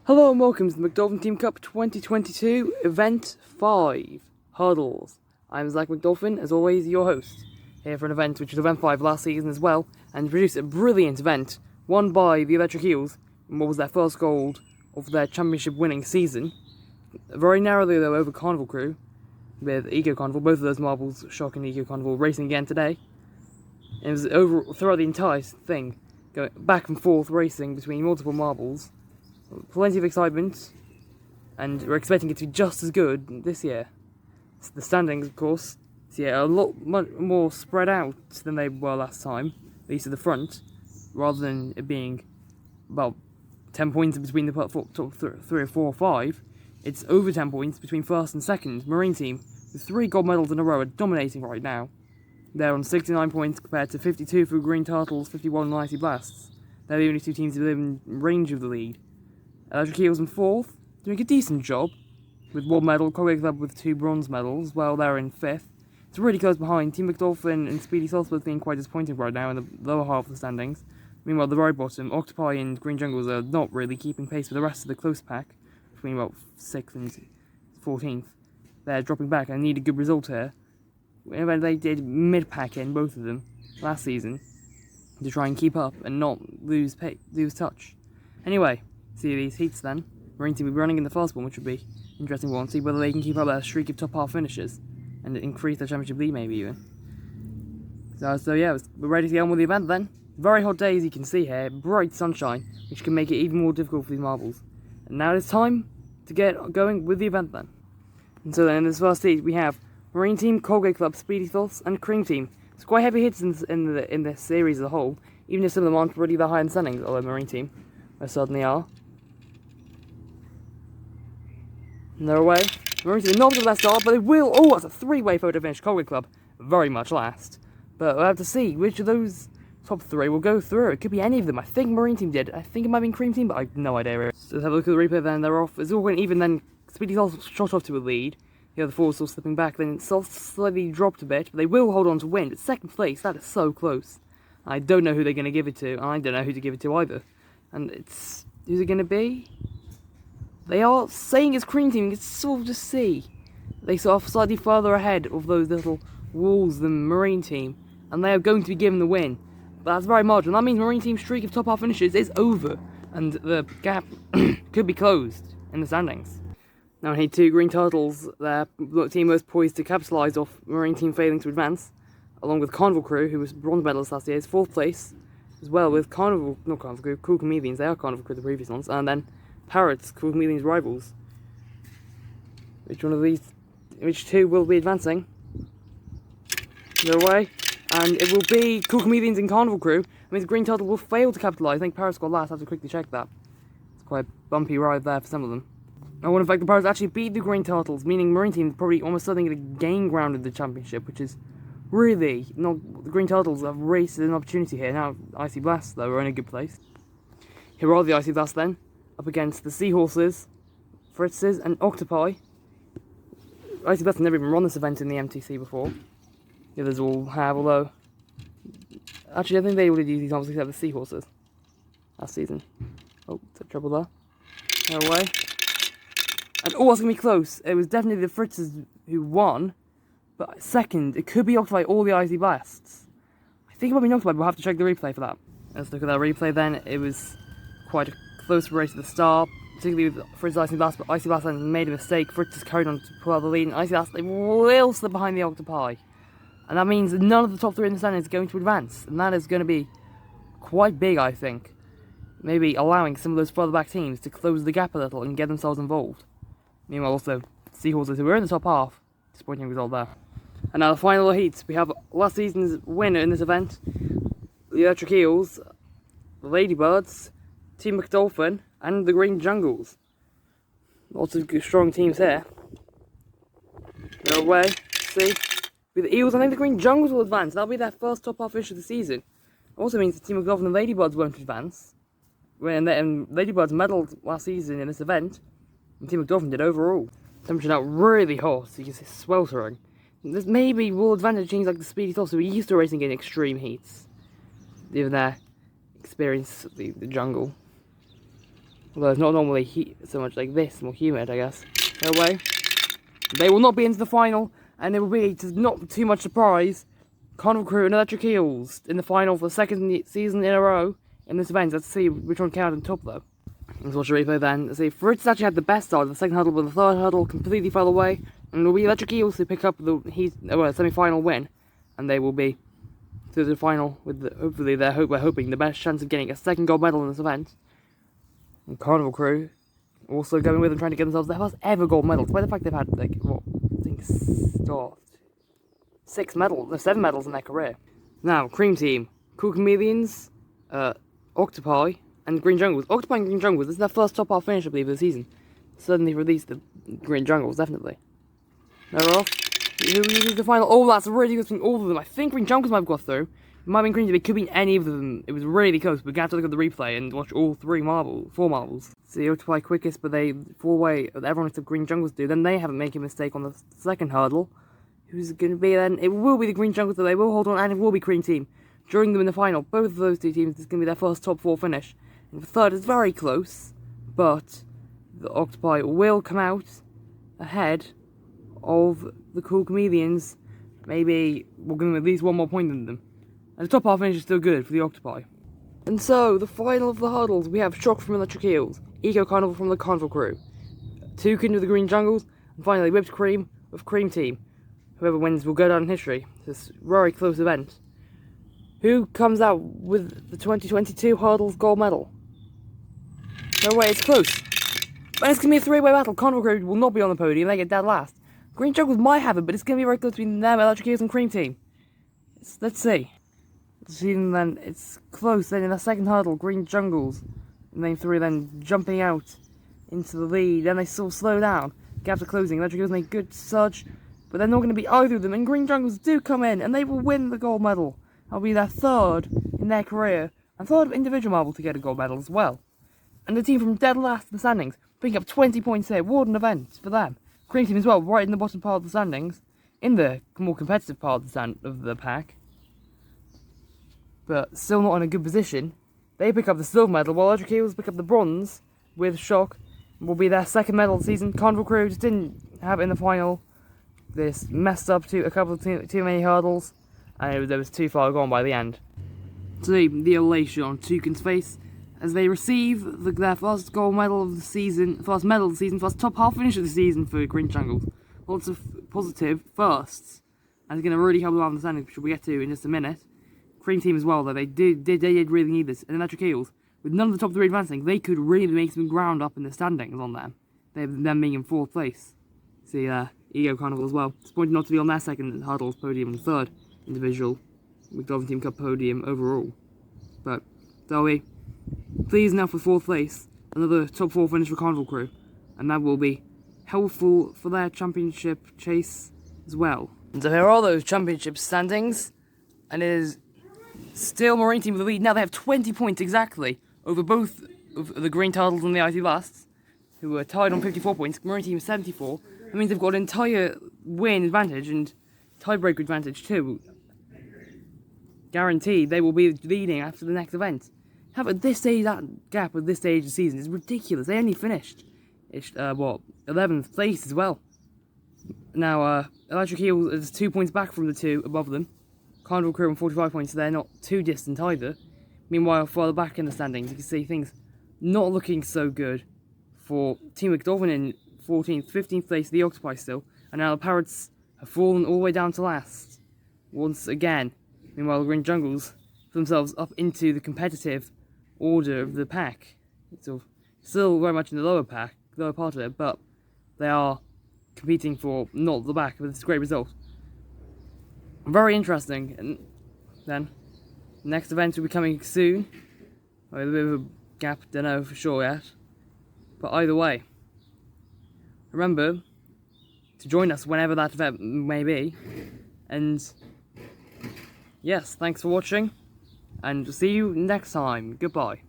Hello and welcome to the McDolphin Team Cup 2022 Event 5 Hurdles. I'm Zach McDolphin, as always, your host, here for an event which was Event 5 last season as well, and produced a brilliant event, won by the Electric Eels, in what was their first gold of their championship winning season. Very narrowly though over Carnival Crew, with Eco Carnival, both of those marbles, Shock and Eco Carnival, racing again today. And it was over throughout the entire thing, going back and forth racing between multiple marbles. Plenty of excitement, and we're expecting it to be just as good this year. The standings, of course, are a lot more spread out than they were last time, at least at the front, rather than it being about 10 points between the top 3 or 4 or 5. It's over 10 points between first and second. Marine Team, with 3 gold medals in a row, are dominating right now. They're on 69 points compared to 52 for Green Turtles, 51 on Icy Blasts. They're the only 2 teams who live in range of the lead. Electric Eels in 4th, doing a decent job, with 1 medal, Cogway Club with 2 bronze medals, while they're in 5th. It's really close behind, Team McDolphin and Speedy Salsworth being quite disappointing right now in the lower half of the standings. Meanwhile, at the very bottom, Octopi and Green Jungles are not really keeping pace with the rest of the close pack, between about 6th and 14th. They're dropping back and need a good result here. They did mid-pack in, both of them, last season, to try and keep up and not lose touch. Anyway, see these heats then. Marine Team will be running in the first one, which would be an interesting one. See whether they can keep up their streak of top half finishes and increase their championship lead, maybe even. So yeah, we're ready to get on with the event then. Very hot day, as you can see here, bright sunshine, which can make it even more difficult for these marbles. And now it's time to get going with the event then. And so then in this first heat we have Marine Team, Colgate Club, Speedy Thoughts, and Cream Team. It's quite heavy hits in this series as a whole, even if some of them aren't really that high in standings, although Marine Team certainly are. And they're away. Marine Team not the best start, but they will. Oh, that's a 3-way photo finish. Colgate Club very much last. But we'll have to see which of those top 3 will go through. It could be any of them. I think Marine Team did. I think it might have been Cream Team, but I have no idea really. So let's have a look at the replay then. They're off. It's all going even then. Speedy Thoughts shot off to a lead. The other 4 still slipping back. Then it's slightly dropped a bit, but they will hold on to win. It's 2nd place. That is so close. I don't know who they're going to give it to. I don't know who to give it to either. And it's... who's it going to be? They are saying it's Cream Team. It's sort of just see. They sort of slightly further ahead of those little walls than Marine Team. And they are going to be given the win. But that's very marginal. That means Marine Team's streak of top half finishes is over. And the gap could be closed in the standings. Now in Heat 2, Green Turtles, their team was poised to capitalise off Marine Team failing to advance. Along with Carnival Crew, who was bronze medalists last year, is 4th place. As well with Cool Chameleons, they are Carnival Crew, the previous ones, and then Parrots, Cool Chameleons rivals. Which 2 will be advancing? They're away, and it will be Cool Chameleons and Carnival Crew. I mean, the Green Turtle will fail to capitalise. I think Parrots got last, I have to quickly check that. It's quite a bumpy ride there for some of them. I wonder if the Parrots actually beat the Green Turtles, meaning Marine Team is probably almost certainly going to gain ground in the championship, which is really not. The Green Turtles have raced an opportunity here. Now, Icy Blasts, though, are in a good place. Here are the Icy Blasts then, up against the Seahorses, Fritzes, and Octopi. Icy Blasts have never even run this event in the MTC before. The others all have, although. Actually, I think they all did use these arms except the Seahorses last season. Oh, trouble there. They're away. And oh, it's going to be close. It was definitely the Fritzes who won. But 2nd, it could be Octopi all the Icy Blasts. I think it might be Octopi, but we'll have to check the replay for that. Let's look at that replay then. It was quite a close race at the start, particularly with Fritz's Icy Blast, but Icy Blast made a mistake. Fritz has carried on to pull out the lead, and Icy Blast, they will slip behind the Octopi. And that means that none of the top 3 in the standings are going to advance. And that is going to be quite big, I think. Maybe allowing some of those further back teams to close the gap a little and get themselves involved. Meanwhile, also, Seahorses, who were in the top half, disappointing result there. And now the final heats, we have last season's winner in this event, the Electric Eels, the Ladybirds, Team McDolphin, and the Green Jungles. Lots of strong teams here. They're away, see. With the Eels, I think the Green Jungles will advance. That'll be their first top half finish of the season. It also means the Team McDolphin and Ladybirds won't advance. And Ladybirds medalled last season in this event, and Team McDolphin did overall. Temperature now really hot, so you can see sweltering. This maybe will advantage teams like the Speedy Thoughts who are used to racing in extreme heats, given their experience of the jungle. Although it's not normally heat so much like this, more humid, I guess. No way. They will not be into the final, and it will be, to not too much surprise, Carnival Crew and Electric Eels in the final for the second season in a row in this event. Let's see which one came out on top though. Let's watch the replay then. Let's see, Fritz actually had the best start. The second hurdle, but the third hurdle completely fell away. And it will be Electric Eels who pick up the semi-final win. And they will be to the final with, hopefully, we're hoping, the best chance of getting a second gold medal in this event. And Carnival Crew also going with them, trying to get themselves their first ever gold medal. Despite the fact they've had, like, what, I think, 7 medals in their career. Now, Cream Team, Cool Chameleons, Octopi, and Green Jungles. Octopi and Green Jungles, this is their first top half finish, I believe, of the season. Certainly released the Green Jungles, definitely. They're off. Who's the final? Oh, that's really good between all of them. I think Green Jungles might have got through. It might have been Green Team, it could be any of them. It was really close, but we have to look at the replay and watch all 4 marbles. See, Octopi quickest, but they fall away. Everyone except Green Jungles do. Then they haven't made a mistake on the second hurdle. Who's it going to be then? It will be the Green Jungles, but they will hold on, and it will be Cream Team. Joining them in the final, both of those two teams, this is going to be their first top 4 finish. And the third is very close, but the Octopi will come out ahead of the Cool Chameleons. Maybe we're going to at least 1 more point than them. And the top half finish is still good for the Octopi. And so, the final of the hurdles, we have Shock from Electric Eels, Eco Carnival from the Carnival Crew, Toucan of the Green Jungles, and finally Whipped Cream of Cream Team. Whoever wins will go down in history. This very close event. Who comes out with the 2022 hurdles gold medal? No way, it's close. But it's going to be a 3-way battle. Carnival Crew will not be on the podium, they get dead last. Green Jungles might have it, but it's going to be very close between them, Electric Eels and Cream Team. Let's see. Then it's close. Then in the second hurdle, Green Jungles, and then 3 then jumping out into the lead. Then they sort of slow down. Gaps are closing. Electric Eels make good surge, but they're not going to be either of them. And Green Jungles do come in, and they will win the gold medal. That'll be their third in their career, and third individual marble to get a gold medal as well. And the team from dead last in the standings, picking up 20 points here. What an event for them. Cream Team as well, right in the bottom part of the standings, in the more competitive part of the pack. But still not in a good position. They pick up the silver medal, while Electric Eels pick up the bronze with Shock. Will be their second medal of the season. Carnival Crew just didn't have it in the final. This messed up a couple of too many hurdles, and it was too far gone by the end. See the elation on Toucan's face as they receive their first gold medal of the season, first top half finish of the season for Green Jungles. Lots of positive firsts, and it's going to really help them out in the standings, which we'll get to in just a minute. Cream Team as well, though, they did really need this. And Electric Eels, with none of the top 3 advancing, they could really make some ground up in the standings on them. Them being in 4th place. See, Eco Carnival as well. Disappointed not to be on their second hurdles podium and 3rd individual McDolphin Team Cup podium overall. But they'll be pleased enough with 4th place. Another top 4 finish for Carnival Crew. And that will be helpful for their championship chase as well. And so here are those championship standings. And it is still Marine Team with the lead. Now they have 20 points exactly over both of the Green Turtles and the IT Blasts, who are tied on 54 points. Marine Team 74. That means they've got an entire win advantage and tiebreaker advantage too. Guaranteed they will be leading after the next event. However, this stage, that gap at this stage of the season is ridiculous. They only finished, 11th place as well. Now, Electric Eel is 2 points back from the 2 above them. Carnival Crew on 45 points, so they're not too distant either. Meanwhile, further back in the standings, you can see things not looking so good for Team McDolphin in 14th, 15th place, the Octopi still, and now the Parrots have fallen all the way down to last, once again. Meanwhile, the Green Jungles put themselves up into the competitive order of the pack. It's still very much in the lower part of it, but they are competing for not the back, but it's a great result. Very interesting. And then next event will be coming soon. With a bit of a gap, don't know for sure yet. But either way, remember to join us whenever that event may be. And yes, thanks for watching, and see you next time. Goodbye.